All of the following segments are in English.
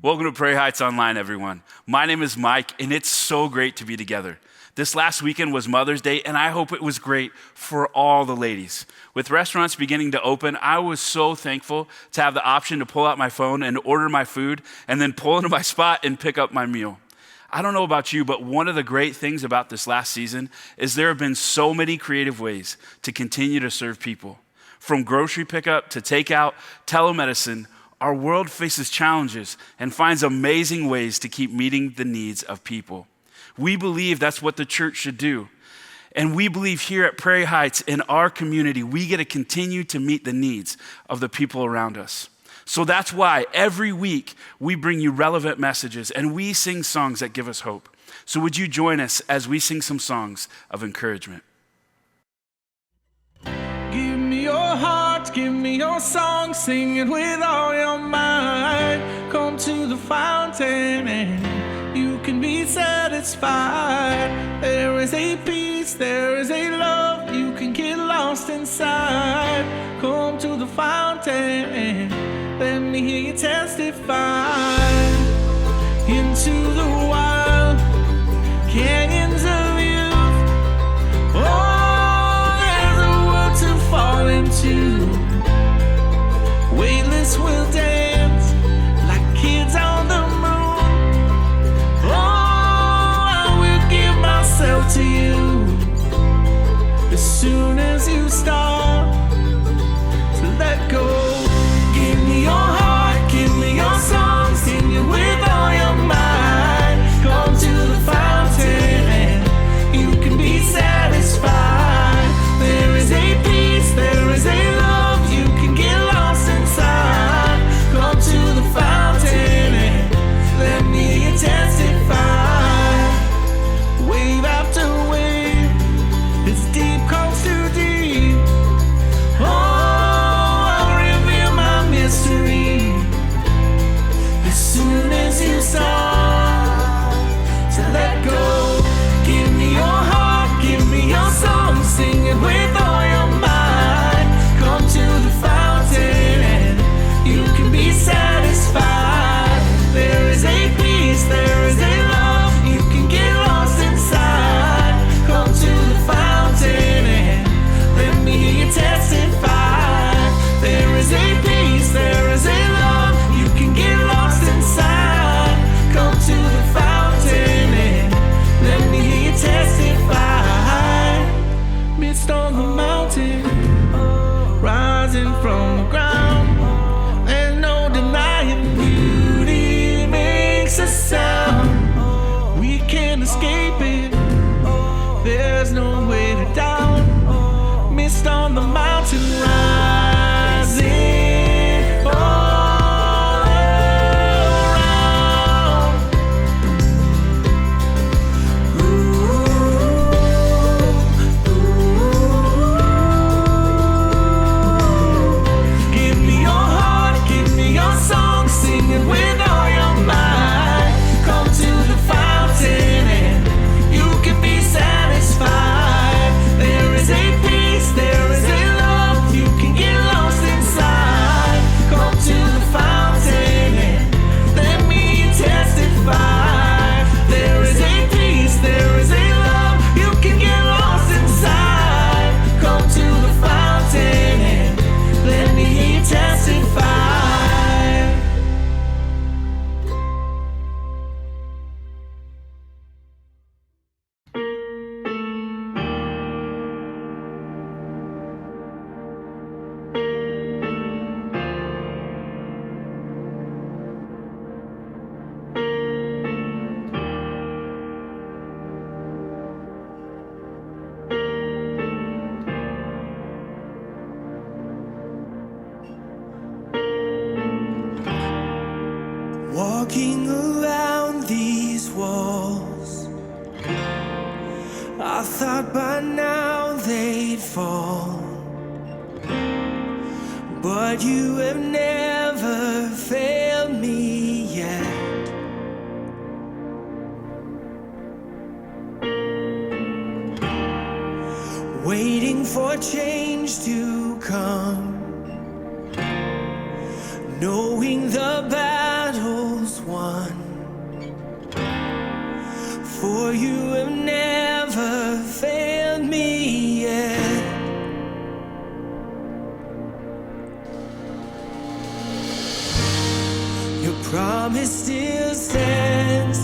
Welcome to Prairie Heights Online, everyone. My name is Mike, and it's so great to be together. This last weekend was Mother's Day, and I hope it was great for all the ladies. With restaurants beginning to open, I was so thankful to have the option to pull out my phone and order my food, and then pull into my spot and pick up my meal. I don't know about you, but one of the great things about this last season is there have been so many creative ways to continue to serve people. From grocery pickup to takeout, telemedicine, our world faces challenges and finds amazing ways to keep meeting the needs of people. We believe that's what the church should do. And we believe here at Prairie Heights, in our community, we get to continue to meet the needs of the people around us. So that's why every week we bring you relevant messages and we sing songs that give us hope. So would you join us as we sing some songs of encouragement? Give me your heart, give me your song, sing it with all your might. Come to the fountain and you can be satisfied. There is a peace, there is a love, you can get lost inside. Come to the fountain and let me hear you testify. Into the wild canyons of youth, oh, there's a world to fall into. Weightless will dance like kids on the moon. Oh, I will give myself to you as soon as you start to let go. Give me your heart, give me your song, sing it with all your might. Come to the fountain and you can be satisfied. There is a peace, there is a love, you can get lost inside. Come to the fountain and let me hear you testify. Wave after wave, this deep calls too deep. Oh, I'll reveal my mystery as soon as you start to let go. Give me your heart, give me your song, sing it with all your might. Come to the fountain and you can be satisfied. There is a peace, there is a love, you can get lost inside. Come to the fountain and let me hear you testify. There is a peace, there is a love, you can get lost inside. Come to the fountain and let me hear you testify. Midst on the mountain, rising from the ground, there's no denying beauty makes a sound. We can't escape it, there's no way to down. Mist on the mountain rising all around. Give me your heart, give me your song, sing it with all your might. Come to the fountain and you can be satisfied. There is a peace, there is a love, you can get lost inside. Come to the fountain and let me testify. There is a peace, there is a love, you can get lost inside. Come to the fountain and let me hear you testify. Walking around these walls, I thought by now they'd fall, but you have never failed me yet. Waiting for change to come, knowing the battle's won. for you have never failed me yet. Your promise still stands.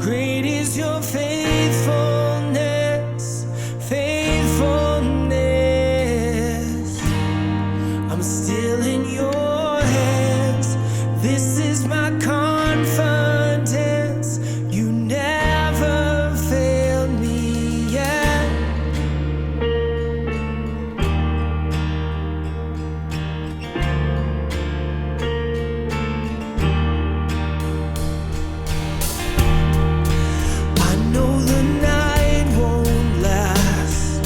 Great is your faithfulness, faithfulness. I'm still in your hands. This is my confidence. You never failed me yet. I know the night won't last.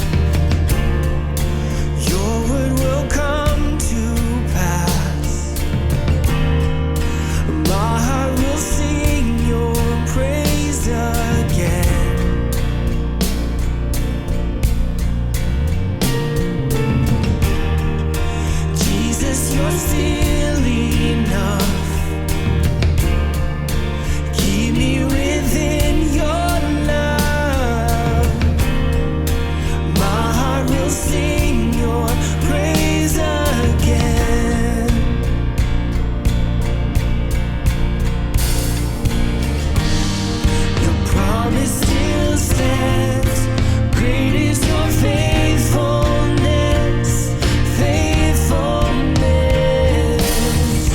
Your word will come to pass. My heart will sing your praise again. Jesus, you're still enough. Keep me within your love. My heart will sing your praise again. Your promise still stands. Great is your faithfulness, faithfulness.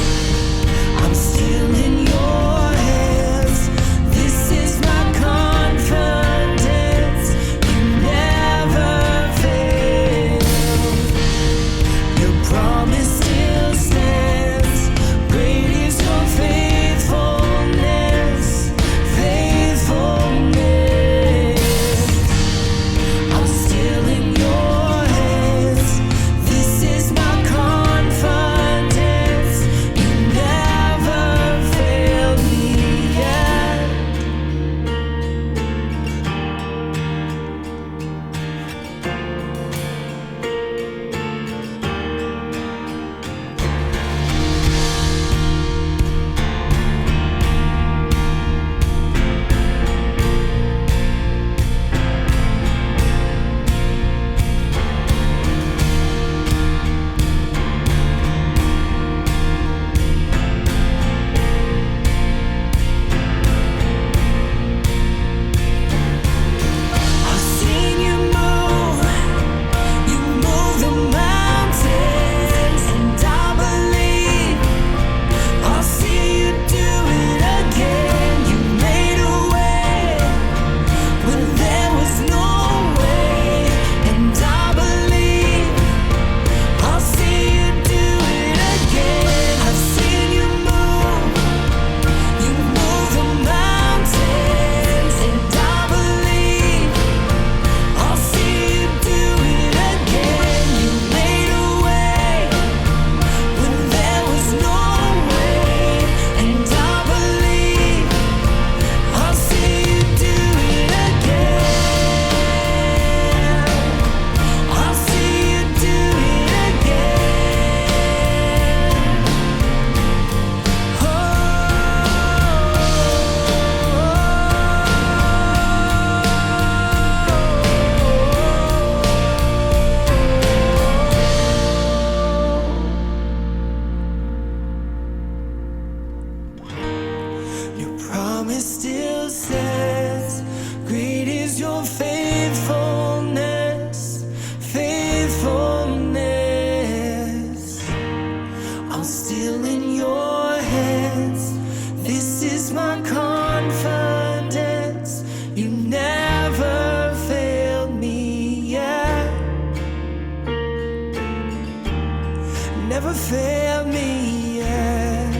I'm still in your hands. This is my confidence. You never fail. Your promise still stands. Great is your faithfulness, faithfulness. I'm still in your hands. This is my confidence. You never failed me yet. I've seen you move the mountains, and I believe I'll see you do it again. You made a way when there was no way, and I believe I'll see you do it again. I've seen you move the mountains, and I believe I'll see you do it again. You made a way when there was no way, and I believe I'll see you do it again. I'll see you do it Your promise still stands. Great is your faithfulness, faithfulness. I'm still in your hands. This is my confidence. You never failed me yet. Never failed me yet.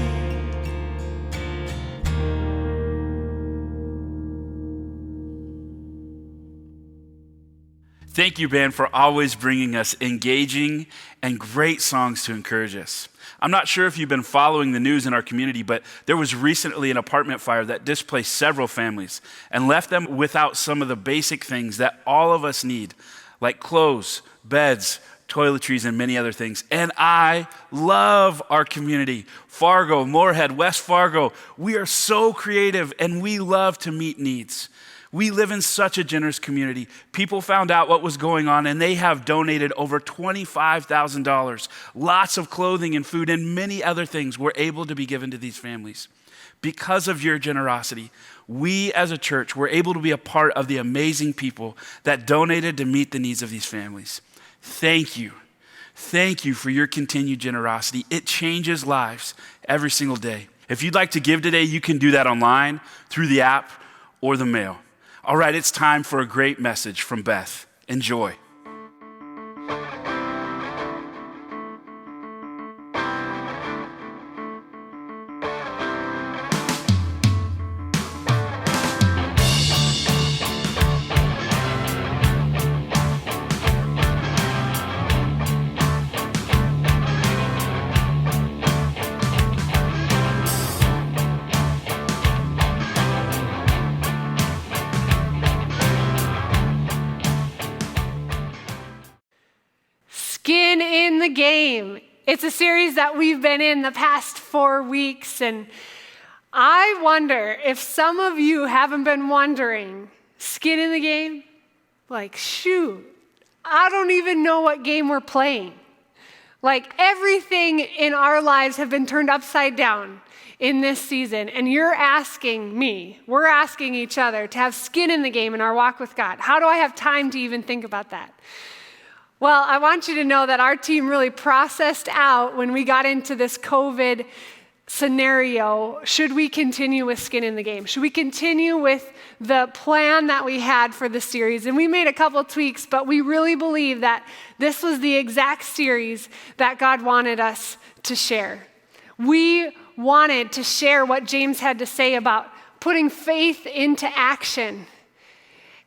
Thank you, band, for always bringing us engaging and great songs to encourage us. I'm not sure if you've been following the news in our community, but there was recently an apartment fire that displaced several families and left them without some of the basic things that all of us need, like clothes, beds, toiletries, and many other things. And I love our community. Fargo, Moorhead, West Fargo. We are so creative and we love to meet needs. We live in such a generous community. People found out what was going on and they have donated over $25,000. Lots of clothing and food and many other things were able to be given to these families. Because of your generosity, we as a church were able to be a part of the amazing people that donated to meet the needs of these families. Thank you. Thank you for your continued generosity. It changes lives every single day. If you'd like to give today, you can do that online, through the app, or the mail. All right, it's time for a great message from Beth. Enjoy. Skin in the Game. It's a series that we've been in the past 4 weeks, and I wonder if some of you haven't been wondering, skin in the game? Like, shoot, I don't even know what game we're playing. Like, everything in our lives have been turned upside down in this season, and you're asking me, we're asking each other to have skin in the game in our walk with God. How do I have time to even think about that? Well, I want you to know that our team really processed out when we got into this COVID scenario, should we continue with skin in the game? Should we continue with the plan that we had for the series? And we made a couple tweaks, but we really believe that this was the exact series that God wanted us to share. We wanted to share what James had to say about putting faith into action.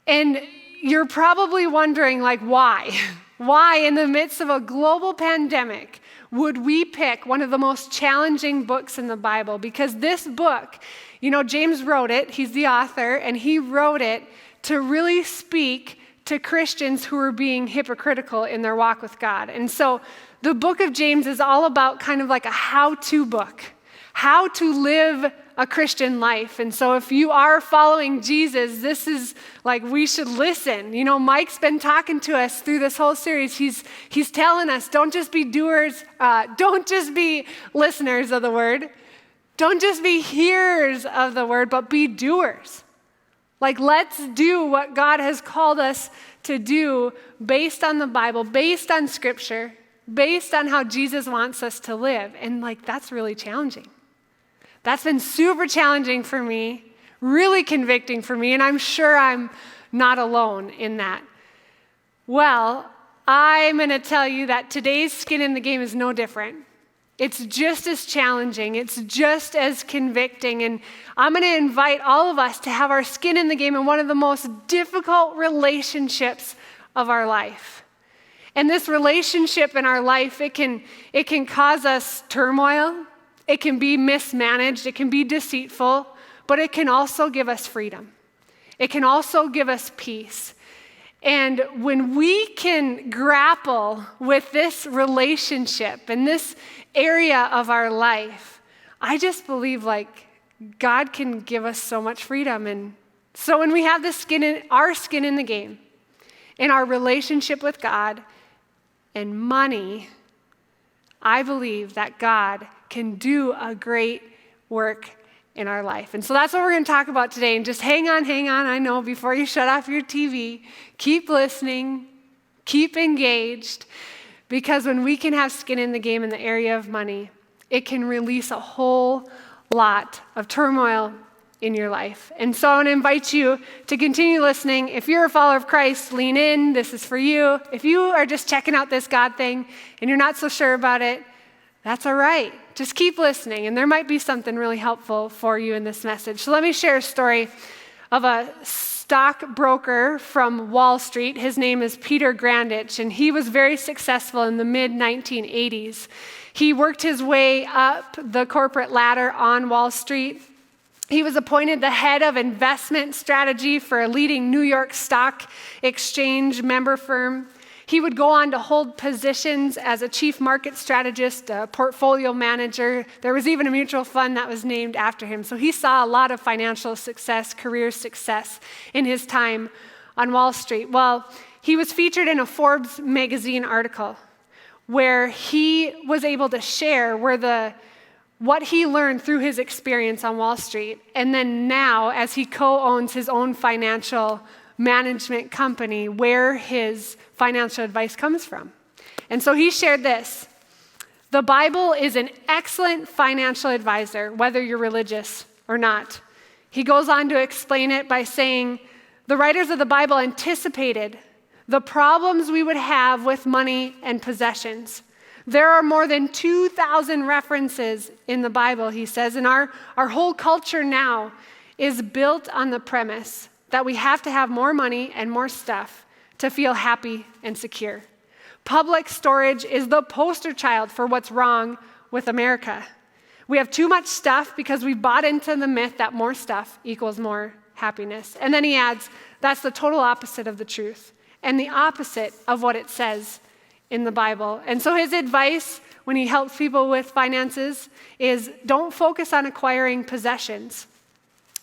And you're probably wondering, like, why? Why, in the midst of a global pandemic, would we pick one of the most challenging books in the Bible? Because this book, James wrote it, he's the author, and he wrote it to really speak to Christians who are being hypocritical in their walk with God. And so the book of James is all about kind of like a how-to book, how to live a Christian life. And so if you are following Jesus, this is like, we should listen. Mike's been talking to us through this whole series. He's telling us, don't just be doers, don't just be listeners of the word. Don't just be hearers of the word, but be doers. Like, let's do what God has called us to do based on the Bible, based on Scripture, based on how Jesus wants us to live. And that's really challenging. That's been super challenging for me, really convicting for me, and I'm sure I'm not alone in that. Well, I'm going to tell you that today's skin in the game is no different. It's just as challenging. It's just as convicting. And I'm going to invite all of us to have our skin in the game in one of the most difficult relationships of our life. And this relationship in our life, it can cause us turmoil. It can be mismanaged, it can be deceitful, but it can also give us freedom. It can also give us peace. And when we can grapple with this relationship and this area of our life, I just believe God can give us so much freedom. And so when we have our skin in the game, in our relationship with God and money, I believe that God can do a great work in our life. And so that's what we're going to talk about today. And just hang on, I know, before you shut off your TV, keep listening, keep engaged, because when we can have skin in the game in the area of money, it can release a whole lot of turmoil in your life. And so I want to invite you to continue listening. If you're a follower of Christ, lean in. This is for you. If you are just checking out this God thing and you're not so sure about it, that's all right. Just keep listening, and there might be something really helpful for you in this message. So let me share a story of a stockbroker from Wall Street. His name is Peter Grandich, and he was very successful in the mid-1980s. He worked his way up the corporate ladder on Wall Street. He was appointed the head of investment strategy for a leading New York Stock Exchange member firm. He would go on to hold positions as a chief market strategist, a portfolio manager. There was even a mutual fund that was named after him. So he saw a lot of financial success, career success in his time on Wall Street. Well, he was featured in a Forbes magazine article where he was able to share what he learned through his experience on Wall Street. And then now, as he co-owns his own financial management company, where his financial advice comes from. And so he shared this: the Bible is an excellent financial advisor, whether you're religious or not. He goes on to explain it by saying, the writers of the Bible anticipated the problems we would have with money and possessions. There are more than 2,000 references in the Bible, he says, and our whole culture now is built on the premise that we have to have more money and more stuff to feel happy and secure. Public storage is the poster child for what's wrong with America. We have too much stuff because we bought into the myth that more stuff equals more happiness. And then he adds, that's the total opposite of the truth and the opposite of what it says in the Bible. And so his advice when he helps people with finances is don't focus on acquiring possessions.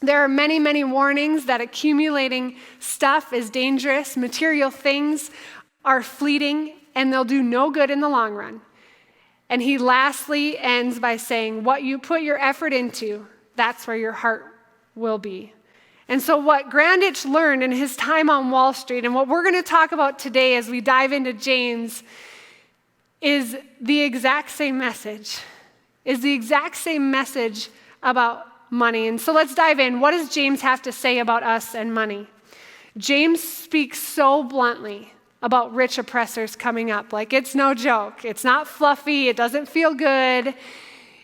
There are many, many warnings that accumulating stuff is dangerous. Material things are fleeting and they'll do no good in the long run. And he lastly ends by saying, what you put your effort into, that's where your heart will be. And so what Grandich learned in his time on Wall Street, and what we're going to talk about today as we dive into James, is the exact same message. About money. And so let's dive in. What does James have to say about us and money? James speaks so bluntly about rich oppressors coming up. Like, it's no joke. It's not fluffy. It doesn't feel good.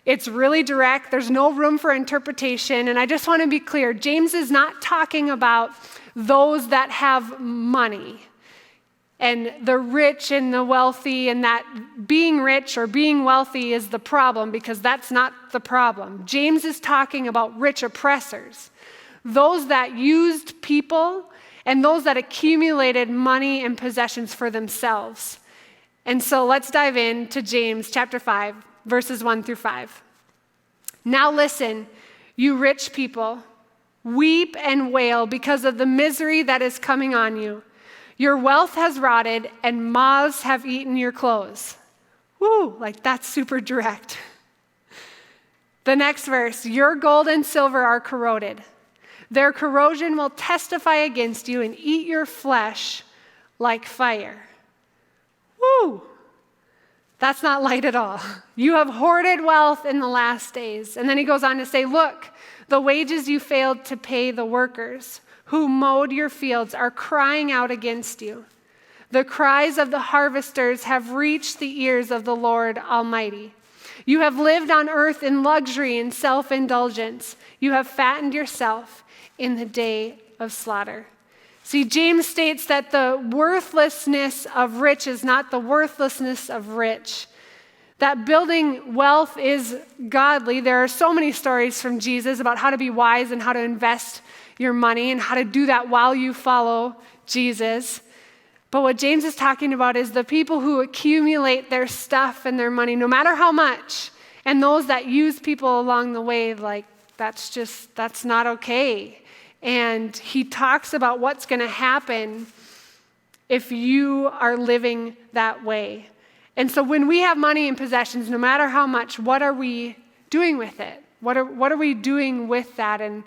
It's really direct. There's no room for interpretation. And I just want to be clear. James is not talking about those that have money and the rich and the wealthy, and that being rich or being wealthy is the problem, because that's not the problem. James is talking about rich oppressors, those that used people and those that accumulated money and possessions for themselves. And so let's dive into James chapter 5, verses 1 through 5. Now listen, you rich people, weep and wail because of the misery that is coming on you. Your wealth has rotted and moths have eaten your clothes. Woo, like that's super direct. The next verse, your gold and silver are corroded. Their corrosion will testify against you and eat your flesh like fire. Woo! That's not light at all. You have hoarded wealth in the last days. And then he goes on to say, look, the wages you failed to pay the workers who mowed your fields are crying out against you. The cries of the harvesters have reached the ears of the Lord Almighty. You have lived on earth in luxury and self-indulgence. You have fattened yourself in the day of slaughter. See, James states that the worthlessness of rich is not the worthlessness of rich. That building wealth is godly. There are so many stories from Jesus about how to be wise and how to invest your money and how to do that while you follow Jesus. But what James is talking about is the people who accumulate their stuff and their money, no matter how much, and those that use people along the way, like that's not okay. And he talks about what's going to happen if you are living that way. And so when we have money and possessions, no matter how much, what are we doing with it? What are we doing with that? And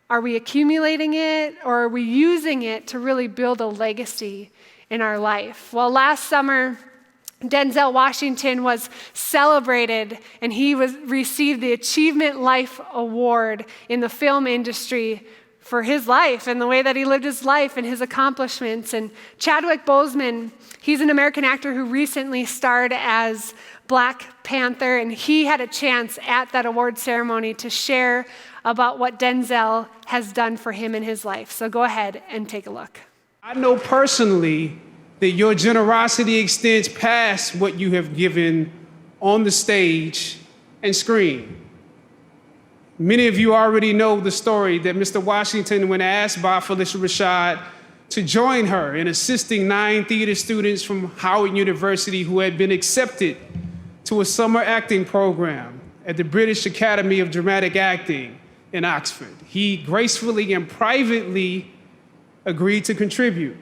are we accumulating it, or are we using it to really build a legacy in our life? Well, last summer, Denzel Washington was celebrated, and he received the Achievement Life Award in the film industry for his life and the way that he lived his life and his accomplishments. And Chadwick Boseman, he's an American actor who recently starred as Black Panther, and he had a chance at that award ceremony to share about what Denzel has done for him in his life. So go ahead and take a look. I know personally that your generosity extends past what you have given on the stage and screen. Many of you already know the story that Mr. Washington, when asked by Phylicia Rashad to join her in assisting 9 theater students from Howard University who had been accepted to a summer acting program at the British Academy of Dramatic Acting in Oxford. He gracefully and privately agreed to contribute.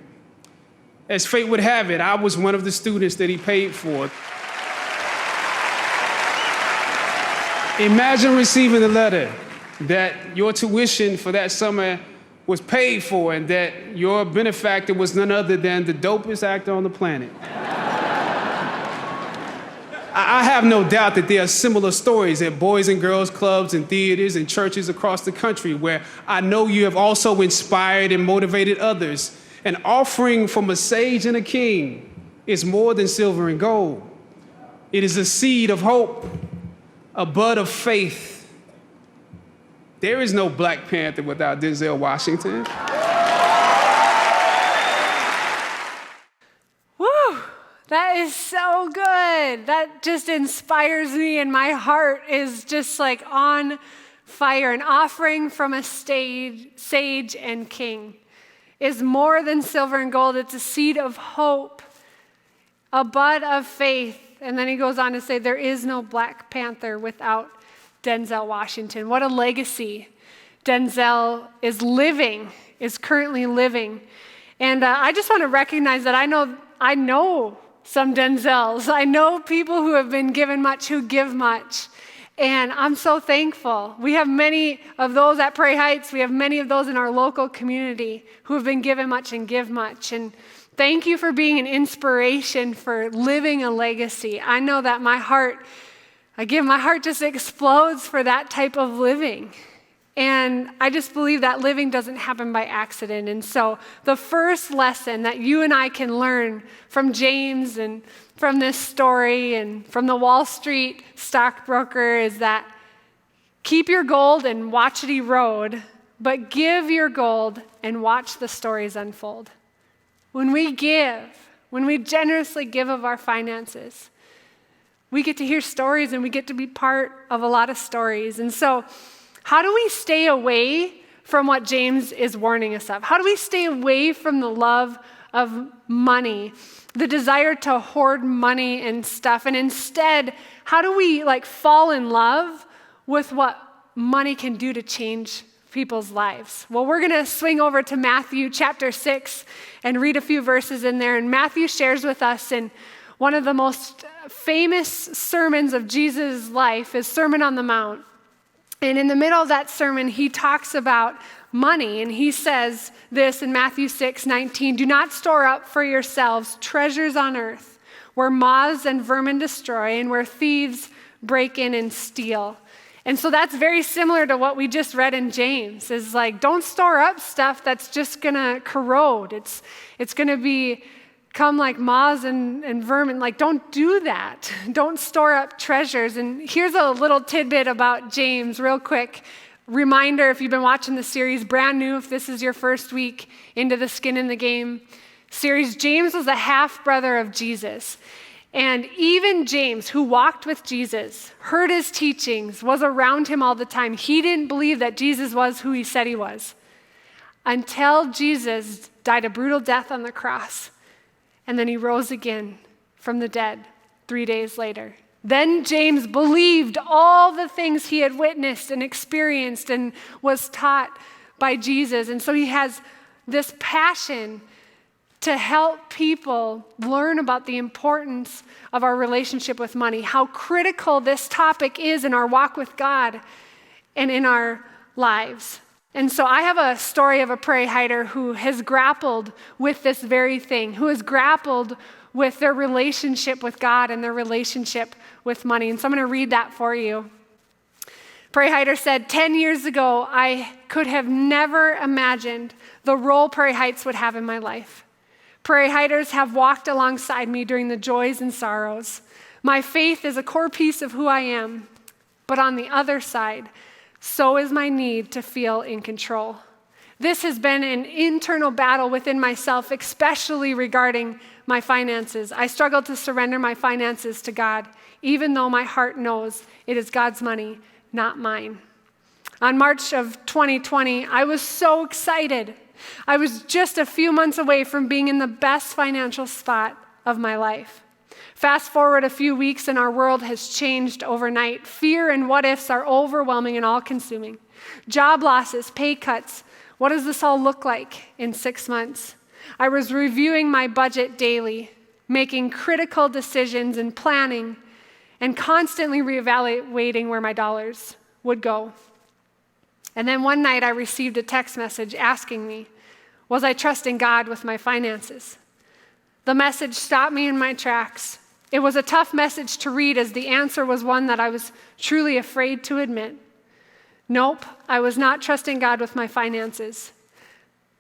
As fate would have it, I was one of the students that he paid for. Imagine receiving a letter that your tuition for that summer was paid for and that your benefactor was none other than the dopest actor on the planet. I have no doubt that there are similar stories at boys and girls clubs and theaters and churches across the country where I know you have also inspired and motivated others. An offering from a sage and a king is more than silver and gold. It is a seed of hope, a bud of faith. There is no Black Panther without Denzel Washington. Woo! That is so good. That just inspires me, and my heart is just like on fire. An offering from a sage and king is more than silver and gold. It's a seed of hope, a bud of faith. And then he goes on to say, there is no Black Panther without Denzel Washington. What a legacy Denzel is currently living. And I just want to recognize that I know some Denzels. I know people who have been given much, who give much. And I'm so thankful. We have many of those at Prairie Heights. We have many of those in our local community who have been given much and give much. And thank you for being an inspiration for living a legacy. I know that my heart just explodes for that type of living. And I just believe that living doesn't happen by accident. And so the first lesson that you and I can learn from James and from this story and from the Wall Street stockbroker is that keep your gold and watch it erode, but give your gold and watch the stories unfold. When we generously give of our finances, we get to hear stories and we get to be part of a lot of stories. And so, how do we stay away from what James is warning us of? How do we stay away from the love of money, the desire to hoard money and stuff? And instead, how do we fall in love with what money can do to change people's lives? Well, we're going to swing over to Matthew chapter 6 and read a few verses in there. And Matthew shares with us in one of the most famous sermons of Jesus' life, his Sermon on the Mount. And in the middle of that sermon, he talks about money. And he says this in Matthew 6:19, "Do not store up for yourselves treasures on earth, where moths and vermin destroy and where thieves break in and steal." And so that's very similar to what we just read in James, is don't store up stuff that's just gonna corrode. It's gonna become like moths and vermin. Don't do that. Don't store up treasures. And here's a little tidbit about James, real quick. Reminder, if you've been watching the series, brand new, if this is your first week into the Skin in the Game series, James was a half-brother of Jesus. And even James, who walked with Jesus, heard his teachings, was around him all the time, he didn't believe that Jesus was who he said he was until Jesus died a brutal death on the cross. And then he rose again from the dead 3 days later. Then James believed all the things he had witnessed and experienced and was taught by Jesus. And so he has this passion to help people learn about the importance of our relationship with money, how critical this topic is in our walk with God and in our lives. And so I have a story of a Prairie Heighter who has grappled with this very thing, who has grappled with their relationship with God and their relationship with money. And so I'm going to read that for you. Prairie Heighter said, 10 years ago, I could have never imagined the role Prairie Heights would have in my life. Prairie Heighters have walked alongside me during the joys and sorrows. My faith is a core piece of who I am. But on the other side, so is my need to feel in control. This has been an internal battle within myself, especially regarding my finances. I struggle to surrender my finances to God, even though my heart knows it is God's money, not mine. On March of 2020, I was so excited. I was just a few months away from being in the best financial spot of my life. Fast forward a few weeks and our world has changed overnight. Fear and what ifs are overwhelming and all-consuming. Job losses, pay cuts. What does this all look like in 6 months? I was reviewing my budget daily, making critical decisions and planning, and constantly reevaluating where my dollars would go. And then one night I received a text message asking me, was I trusting God with my finances? The message stopped me in my tracks. It was a tough message to read as the answer was one that I was truly afraid to admit. Nope, I was not trusting God with my finances.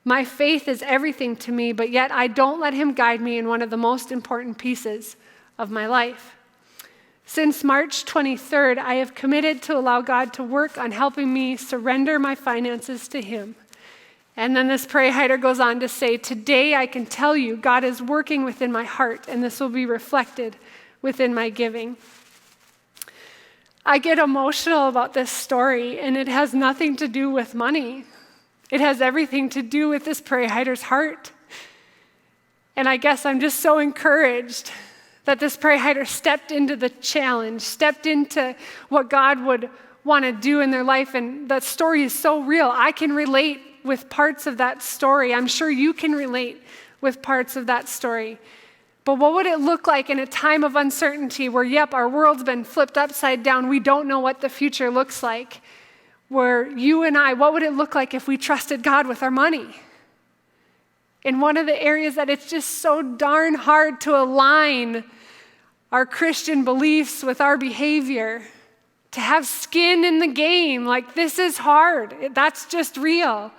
My faith is everything to me, but yet I don't let him guide me in one of the most important pieces of my life. Since March 23rd, I have committed to allow God to work on helping me surrender my finances to him. And then this prayer hider goes on to say, today I can tell you God is working within my heart, and this will be reflected within my giving. I get emotional about this story, and it has nothing to do with money. It has everything to do with this prayer hider's heart. And I guess I'm just so encouraged that this prayer hider stepped into the challenge, stepped into what God would want to do in their life, and that story is so real. I can relate with parts of that story. I'm sure you can relate with parts of that story. But what would it look like in a time of uncertainty where, yep, our world's been flipped upside down, we don't know what the future looks like, where you and I, what would it look like if we trusted God with our money? In one of the areas that it's just so darn hard to align our Christian beliefs with our behavior, to have skin in the game, like this is hard. That's just real.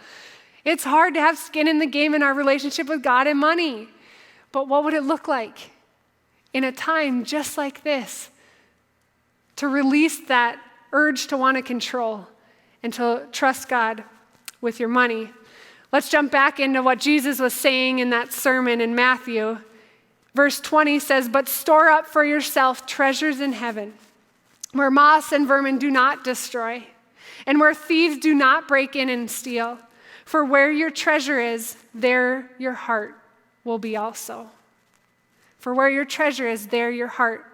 It's hard to have skin in the game in our relationship with God and money. But what would it look like in a time just like this to release that urge to want to control and to trust God with your money? Let's jump back into what Jesus was saying in that sermon in Matthew. Verse 20 says, but store up for yourself treasures in heaven, where moths and vermin do not destroy, and where thieves do not break in and steal. For where your treasure is, there your heart will be also. For where your treasure is, there your heart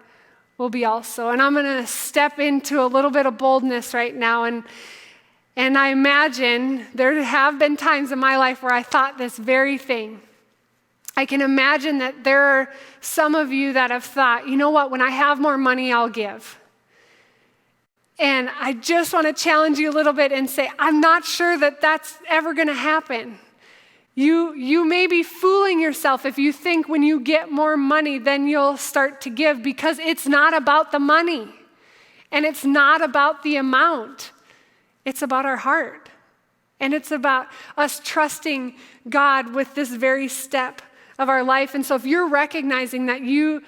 will be also. And I'm going to step into a little bit of boldness right now. And I imagine there have been times in my life where I thought this very thing. I can imagine that there are some of you that have thought, you know what, when I have more money, I'll give. And I just want to challenge you a little bit and say, I'm not sure that that's ever going to happen. You may be fooling yourself if you think when you get more money, then you'll start to give, because it's not about the money and it's not about the amount. It's about our heart. And it's about us trusting God with this very step of our life. And so if you're recognizing that and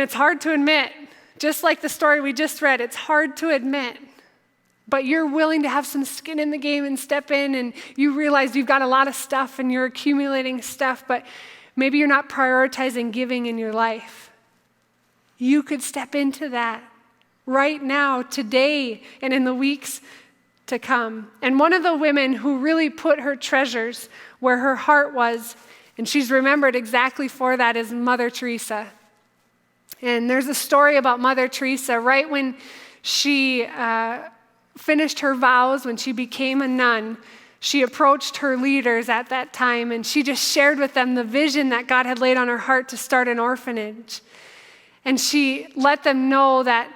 it's hard to admit, just like the story we just read, it's hard to admit, but you're willing to have some skin in the game and step in, and you realize you've got a lot of stuff and you're accumulating stuff, but maybe you're not prioritizing giving in your life. You could step into that right now, today, and in the weeks to come. And one of the women who really put her treasures where her heart was, and she's remembered exactly for that, is Mother Teresa. And there's a story about Mother Teresa right when she finished her vows, when she became a nun. She approached her leaders at that time, and she just shared with them the vision that God had laid on her heart to start an orphanage. And she let them know that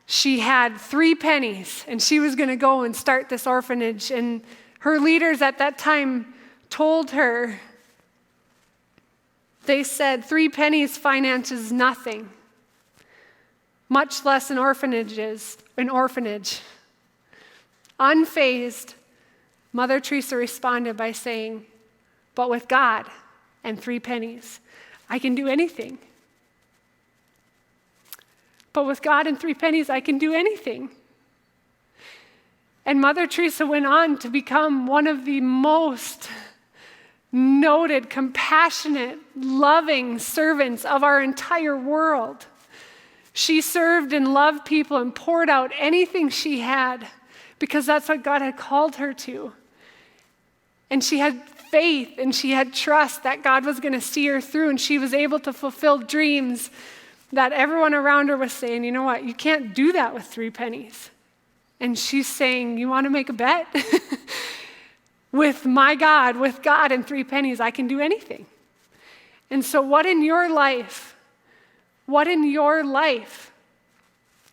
she had 3 pennies, and she was going to go and start this orphanage. And her leaders at that time told her, they said, 3 pennies finances nothing, much less an orphanage. Unfazed, Mother Teresa responded by saying, but with God and 3 pennies, I can do anything. But with God and 3 pennies, I can do anything. And Mother Teresa went on to become one of the most noted, compassionate, loving servants of our entire world. She served and loved people and poured out anything she had because that's what God had called her to. And she had faith and she had trust that God was going to see her through, and she was able to fulfill dreams that everyone around her was saying, you know what, you can't do that with 3 pennies. And she's saying, you want to make a bet? With my God, with God and 3 pennies, I can do anything. And so what in your life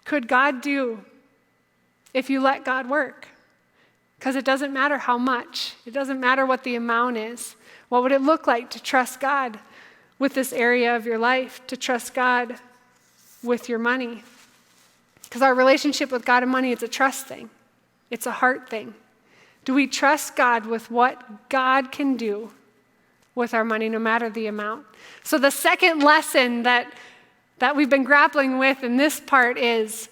could God do if you let God work? Because it doesn't matter how much. It doesn't matter what the amount is. What would it look like to trust God with this area of your life, to trust God with your money? Because our relationship with God and money, it's a trust thing. It's a heart thing. Do we trust God with what God can do with our money, no matter the amount? So the second lesson that we've been grappling with in this part is,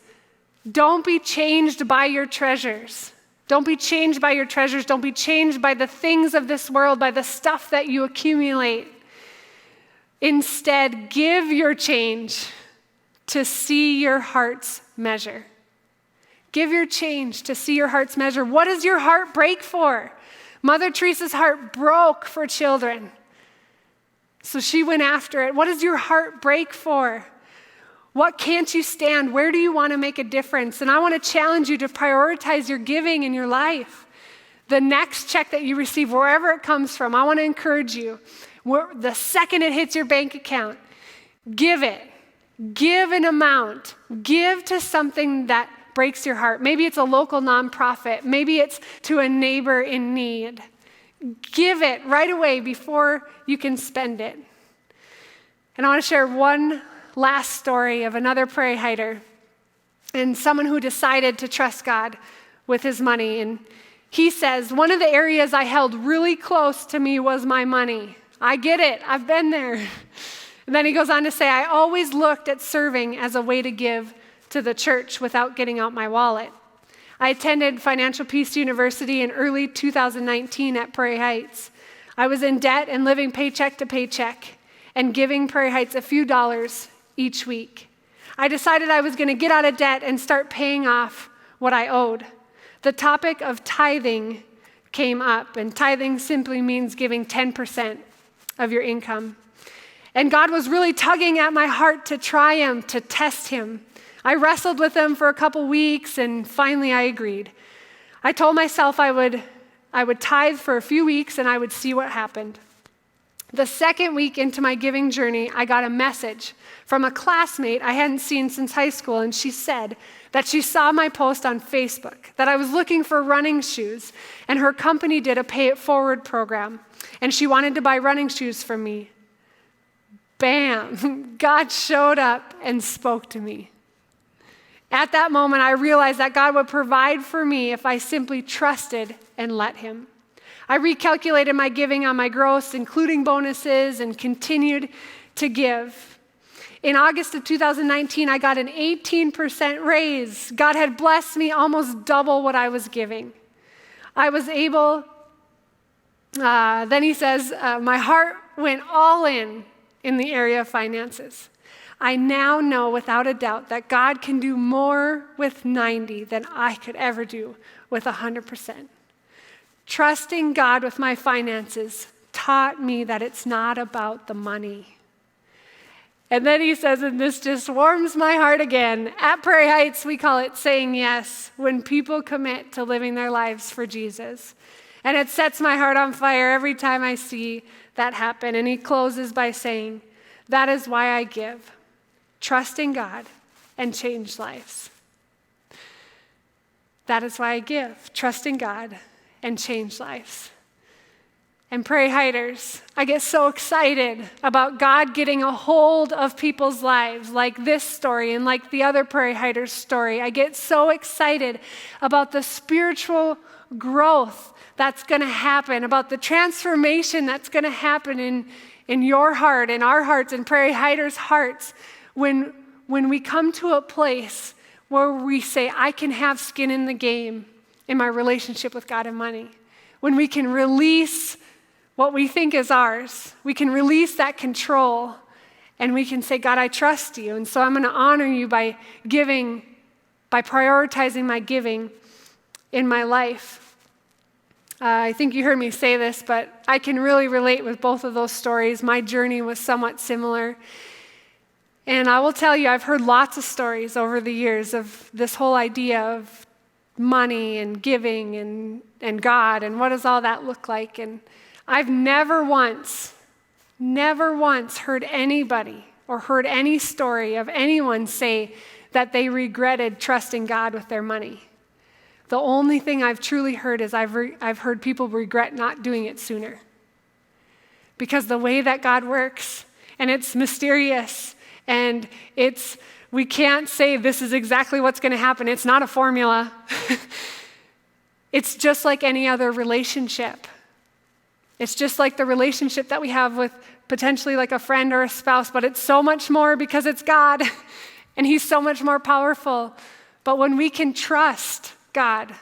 don't be changed by your treasures. Don't be changed by your treasures. Don't be changed by the things of this world, by the stuff that you accumulate. Instead, give your change to see your heart's measure. Give your change to see your heart's measure. What does your heart break for? Mother Teresa's heart broke for children. So she went after it. What does your heart break for? What can't you stand? Where do you want to make a difference? And I want to challenge you to prioritize your giving in your life. The next check that you receive, wherever it comes from, I want to encourage you, the second it hits your bank account, give it. Give an amount. Give to something that breaks your heart. Maybe it's a local nonprofit. Maybe it's to a neighbor in need. Give it right away before you can spend it. And I want to share one last story of another prairie hider and someone who decided to trust God with his money. And he says, one of the areas I held really close to me was my money. I get it. I've been there. And then he goes on to say, I always looked at serving as a way to give to the church without getting out my wallet. I attended Financial Peace University in early 2019 at Prairie Heights. I was in debt and living paycheck to paycheck and giving Prairie Heights a few dollars each week. I decided I was going to get out of debt and start paying off what I owed. The topic of tithing came up, and tithing simply means giving 10% of your income. And God was really tugging at my heart to try him, to test him. I wrestled with him for a couple weeks, and finally I agreed. I told myself I would tithe for a few weeks and I would see what happened. The second week into my giving journey, I got a message from a classmate I hadn't seen since high school, and she said that she saw my post on Facebook, that I was looking for running shoes, and her company did a Pay It Forward program, and she wanted to buy running shoes from me. Bam! God showed up and spoke to me. At that moment, I realized that God would provide for me if I simply trusted and let him. I recalculated my giving on my gross, including bonuses, and continued to give. In August of 2019, I got an 18% raise. God had blessed me almost double what I was giving. I was able, then he says, my heart went all in the area of finances. I now know without a doubt that God can do more with 90 than I could ever do with 100%. Trusting God with my finances taught me that it's not about the money. And then he says, and this just warms my heart again, at Prairie Heights, we call it saying yes when people commit to living their lives for Jesus. And it sets my heart on fire every time I see that happen. And he closes by saying, that is why I give, trusting God and change lives. That is why I give, trusting God and change lives. And Prairie Hiders, I get so excited about God getting a hold of people's lives, like this story and like the other Prairie Hiders story. I get so excited about the spiritual growth that's going to happen, about the transformation that's going to happen in your heart, in our hearts, in Prairie Hiders' hearts, when we come to a place where we say, I can have skin in the game in my relationship with God and money. When we can release what we think is ours, we can release that control, and we can say, God, I trust you, and so I'm going to honor you by giving, by prioritizing my giving in my life. I think you heard me say this, but I can really relate with both of those stories. My journey was somewhat similar. And I will tell you, I've heard lots of stories over the years of this whole idea of money and giving and God and what does all that look like. And I've never once heard anybody or heard any story of anyone say that they regretted trusting God with their money. The only thing I've truly heard is I've heard people regret not doing it sooner. Because the way that God works, and it's mysterious, and we can't say this is exactly what's going to happen. It's not a formula. It's just like any other relationship. It's just like the relationship that we have with potentially like a friend or a spouse, but it's so much more because it's God, and He's so much more powerful. But when we can trust God,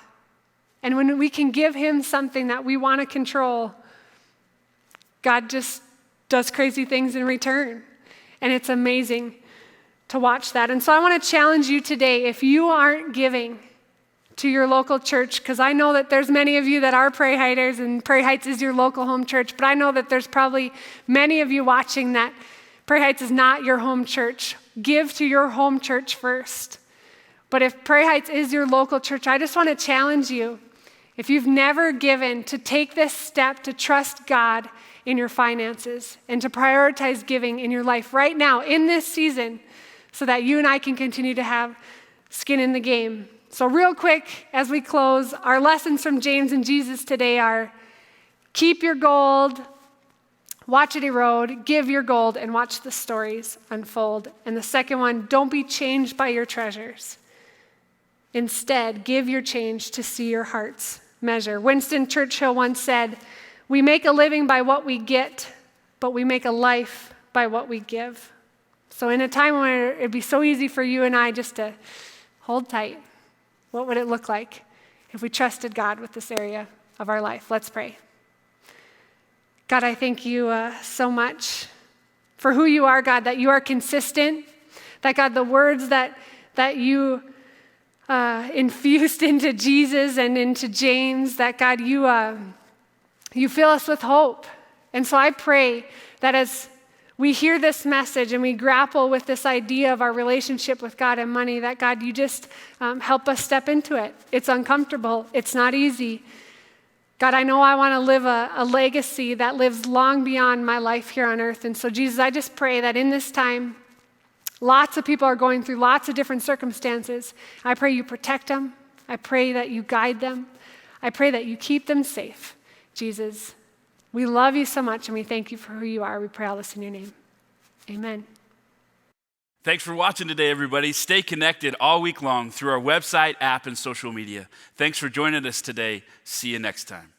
and when we can give Him something that we want to control, God just does crazy things in return. And it's amazing to watch that. And so I want to challenge you today, if you aren't giving to your local church, because I know that there's many of you that are Prairie Heighters, and Prairie Heights is your local home church, but I know that there's probably many of you watching that Prairie Heights is not your home church. Give to your home church first. But if Prairie Heights is your local church, I just want to challenge you, if you've never given, to take this step to trust God in your finances and to prioritize giving in your life right now in this season so that you and I can continue to have skin in the game. So real quick, as we close, our lessons from James and Jesus today are: keep your gold, watch it erode, give your gold, and watch the stories unfold. And the second one, don't be changed by your treasures. Instead, give your change to see your heart's measure. Winston Churchill once said, "We make a living by what we get, but we make a life by what we give." So in a time where it'd be so easy for you and I just to hold tight, what would it look like if we trusted God with this area of our life? Let's pray. God, I thank you so much for who you are, God, that you are consistent, that, God, the words that you infused into Jesus and into James, that, God, you fill us with hope. And so I pray that as we hear this message and we grapple with this idea of our relationship with God and money, that, God, you just help us step into it. It's uncomfortable. It's not easy. God, I know I want to live a legacy that lives long beyond my life here on earth. And so, Jesus, I just pray that in this time, lots of people are going through lots of different circumstances. I pray you protect them. I pray that you guide them. I pray that you keep them safe. Jesus, we love you so much, and we thank you for who you are. We pray all this in your name. Amen. Thanks for watching today, everybody. Stay connected all week long through our website, app, and social media. Thanks for joining us today. See you next time.